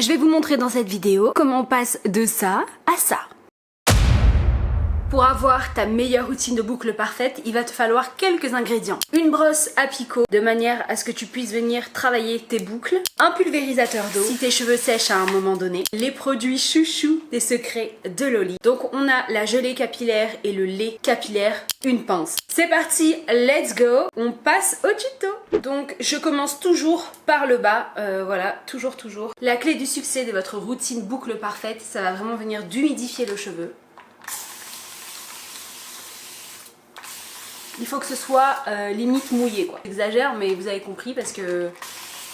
je vais vous montrer dans cette vidéo comment on passe de ça à ça. Pour avoir ta meilleure routine de boucle parfaite, il va te falloir quelques ingrédients. Une brosse à picot, de manière à ce que tu puisses venir travailler tes boucles. Un pulvérisateur d'eau, si tes cheveux sèchent à un moment donné. Les produits chouchou des secrets de Loli. Donc on a la gelée capillaire et le lait capillaire, une pince. C'est parti, let's go. On passe au tuto. Donc je commence toujours par le bas, voilà, toujours. La clé du succès de votre routine boucle parfaite, ça va vraiment venir d'humidifier le cheveu. Il faut que ce soit limite mouillé quoi. J'exagère mais vous avez compris parce que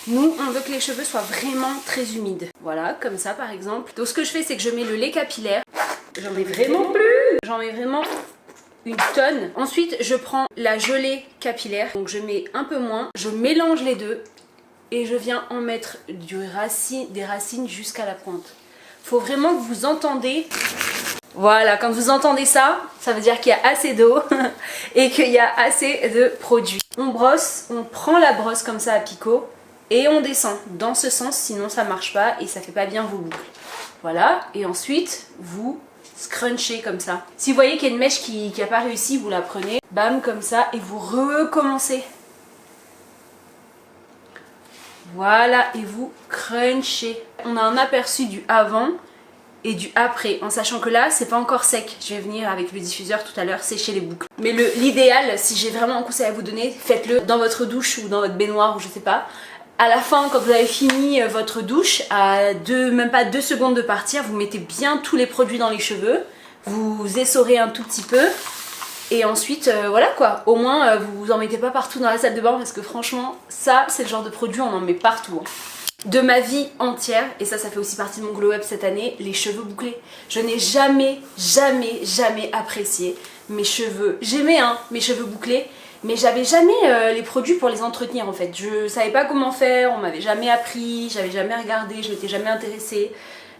nous on veut que les cheveux soient vraiment très humides. Voilà, comme ça par exemple. Donc ce que je fais c'est que je mets le lait capillaire. J'en mets vraiment plus. J'en mets vraiment une tonne. Ensuite je prends la gelée capillaire. Donc je mets un peu moins. Je mélange les deux et je viens en mettre des racines jusqu'à la pointe. Faut vraiment que vous entendez. Voilà, quand vous entendez ça, ça veut dire qu'il y a assez d'eau et qu'il y a assez de produits. On brosse, on prend la brosse comme ça à picot et on descend dans ce sens, sinon ça marche pas et ça fait pas bien vos boucles. Voilà, et ensuite vous scrunchez comme ça. Si vous voyez qu'il y a une mèche qui n'a pas réussi, vous la prenez, bam, comme ça, et vous recommencez. Voilà, et vous crunchez. On a un aperçu du avant et du après, en sachant que là c'est pas encore sec. Je vais venir avec le diffuseur tout à l'heure sécher les boucles. Mais l'idéal, si j'ai vraiment un conseil à vous donner, faites-le dans votre douche ou dans votre baignoire ou je sais pas. À la fin, quand vous avez fini votre douche, à même pas 2 secondes de partir, vous mettez bien tous les produits dans les cheveux, vous essorez un tout petit peu et ensuite voilà quoi, au moins vous en mettez pas partout dans la salle de bain parce que franchement ça c'est le genre de produit on en met partout hein. De ma vie entière, et ça fait aussi partie de mon glow up cette année, les cheveux bouclés. Je n'ai jamais apprécié mes cheveux. J'aimais mes cheveux bouclés, mais j'avais jamais les produits pour les entretenir en fait. Je savais pas comment faire, on m'avait jamais appris, j'avais jamais regardé, je m'étais jamais intéressée.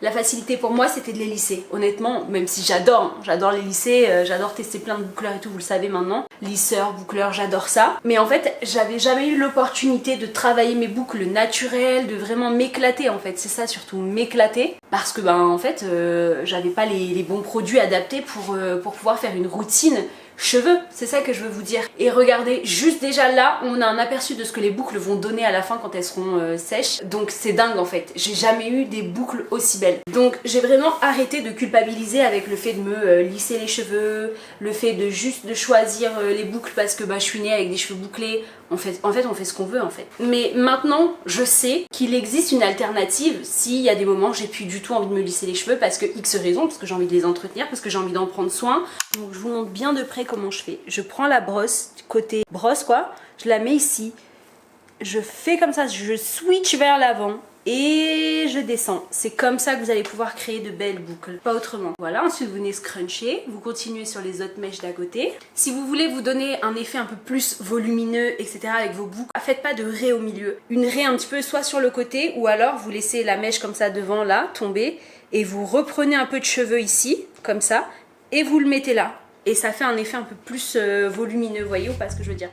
La facilité pour moi c'était de les lisser, honnêtement, même si j'adore les lisser, j'adore tester plein de boucleurs et tout, vous le savez maintenant. Lisseur, boucleur, j'adore ça. Mais en fait, j'avais jamais eu l'opportunité de travailler mes boucles naturelles, de vraiment m'éclater en fait, c'est ça surtout, m'éclater. Parce que en fait, j'avais pas les bons produits adaptés pour pouvoir faire une routine cheveux, c'est ça que je veux vous dire. Et regardez, juste déjà là, on a un aperçu de ce que les boucles vont donner à la fin quand elles seront sèches. Donc c'est dingue en fait, j'ai jamais eu des boucles aussi belles. Donc j'ai vraiment arrêté de culpabiliser avec le fait de me lisser les cheveux, le fait de juste de choisir les boucles parce que je suis née avec des cheveux bouclés. En fait on fait ce qu'on veut en fait. Mais maintenant je sais qu'il existe une alternative s'il y a des moments où j'ai plus du tout envie de me lisser les cheveux parce que X raisons, parce que j'ai envie de les entretenir, parce que j'ai envie d'en prendre soin. Donc je vous montre bien de près comment je fais. Je prends la brosse, côté brosse quoi, je la mets ici, je fais comme ça, je switch vers l'avant et je descends. C'est comme ça que vous allez pouvoir créer de belles boucles, pas autrement. Voilà, ensuite vous venez scruncher, vous continuez sur les autres mèches d'à côté. Si vous voulez vous donner un effet un peu plus volumineux, etc. avec vos boucles, faites pas de raie au milieu. Une raie un petit peu soit sur le côté ou alors vous laissez la mèche comme ça devant là, tomber et vous reprenez un peu de cheveux ici, comme ça, et vous le mettez là. Et ça fait un effet un peu plus volumineux, vous voyez ou pas ce que je veux dire?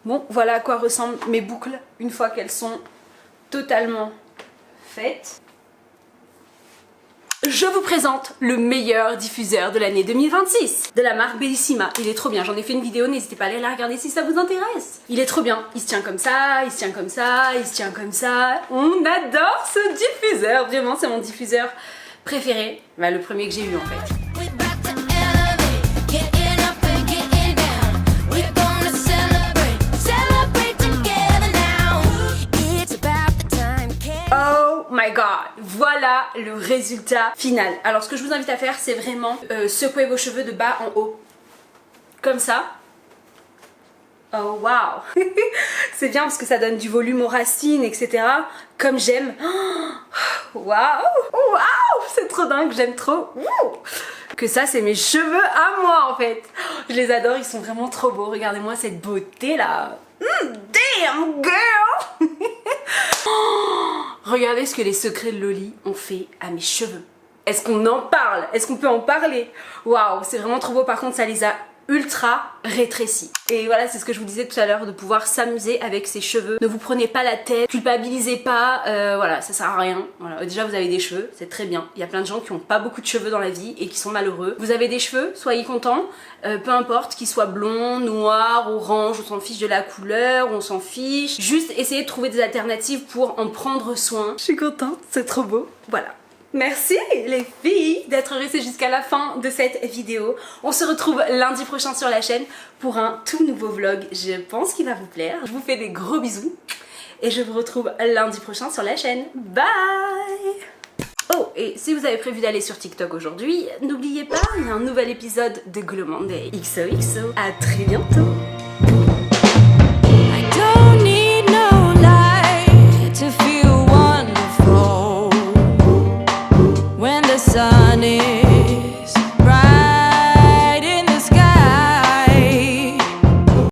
Bon, voilà à quoi ressemblent mes boucles une fois qu'elles sont totalement faites. Je vous présente le meilleur diffuseur de l'année 2026 de la marque Bellissima. Il est trop bien, j'en ai fait une vidéo, n'hésitez pas à aller la regarder si ça vous intéresse. Il est trop bien, il se tient comme ça, il se tient comme ça, il se tient comme ça. On adore ce diffuseur, vraiment c'est mon diffuseur préféré. Le premier que j'ai eu en fait. My god, voilà le résultat final. Alors ce que je vous invite à faire c'est vraiment secouer vos cheveux de bas en haut comme ça. Oh waouh. C'est bien parce que ça donne du volume aux racines, etc. Comme j'aime. Waouh, waouh, c'est trop dingue, j'aime trop. que ça c'est mes cheveux à moi en fait. Je les adore, ils sont vraiment trop beaux. Regardez-moi cette beauté là. Damn girl. Regardez ce que les secrets de Loli ont fait à mes cheveux. Est-ce qu'on en parle? Est-ce qu'on peut en parler? Waouh, c'est vraiment trop beau. Par contre, ça les a ultra rétrécis. Et voilà, c'est ce que je vous disais tout à l'heure, de pouvoir s'amuser avec ses cheveux. Ne vous prenez pas la tête, culpabilisez pas, voilà, ça sert à rien. Voilà. Déjà, vous avez des cheveux, c'est très bien. Il y a plein de gens qui n'ont pas beaucoup de cheveux dans la vie et qui sont malheureux. Vous avez des cheveux, soyez contents, peu importe qu'ils soient blonds, noirs, orange, on s'en fiche de la couleur, on s'en fiche. Juste essayez de trouver des alternatives pour en prendre soin. Je suis contente, c'est trop beau. Voilà. Merci les filles d'être restées jusqu'à la fin de cette vidéo. On se retrouve lundi prochain sur la chaîne pour un tout nouveau vlog. Je pense qu'il va vous plaire. Je vous fais des gros bisous et je vous retrouve lundi prochain sur la chaîne. Bye! Oh, et si vous avez prévu d'aller sur TikTok aujourd'hui, n'oubliez pas, il y a un nouvel épisode de Glow Monday. XOXO, à très bientôt!